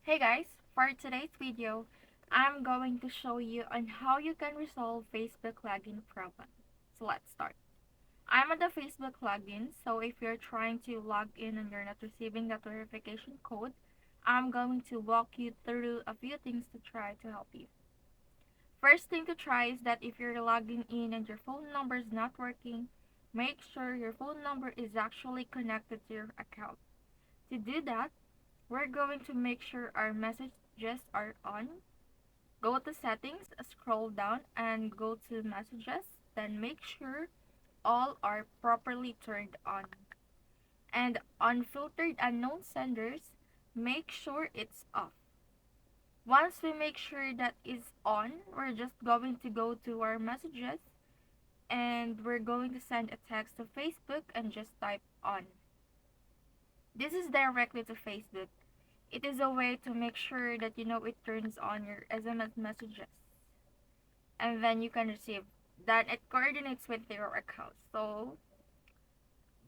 Hey guys, for today's video, I'm going to show you on how you can resolve Facebook login problem. So let's start. I'm on the Facebook login, so if you're trying to log in and you're not receiving that verification code, I'm going to walk you through a few things to try to help you. First thing to try is that if you're logging in and your phone number is not working, make sure your phone number is actually connected to your account. To do that, we're going to make sure our messages are on. Go to settings, scroll down and go to messages, then make sure all are properly turned on. And on filtered unknown senders, make sure it's off. Once we make sure that is on, we're just going to go to our messages and we're going to send a text to Facebook and just type on. This is directly to Facebook. It is a way to make sure that you know it turns on your SMS messages. And then you can receive that it coordinates with your account. So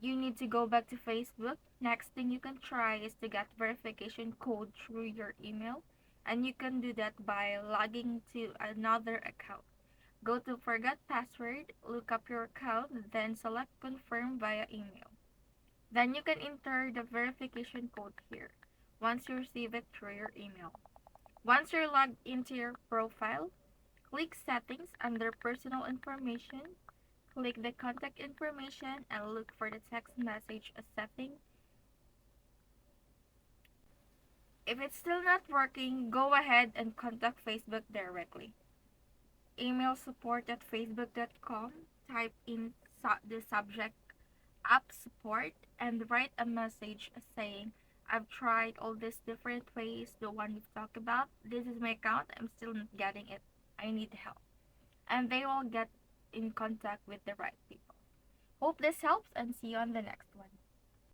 you need to go back to Facebook. Next thing you can try is to get verification code through your email. And you can do that by logging to another account. Go to forgot password, look up your account, then select confirm via email. Then you can enter the verification code here once you receive it through your email. Once you're logged into your profile, click Settings under Personal Information, click the contact information and look for the text message setting. If it's still not working, go ahead and contact Facebook directly. Email support at facebook.com, type in the subject app support and write a message saying, I've tried all these different ways, the one you've talked about. This is my account, I'm still not getting it. I need help. And they will get in contact with the right people. Hope this helps and see you on the next one.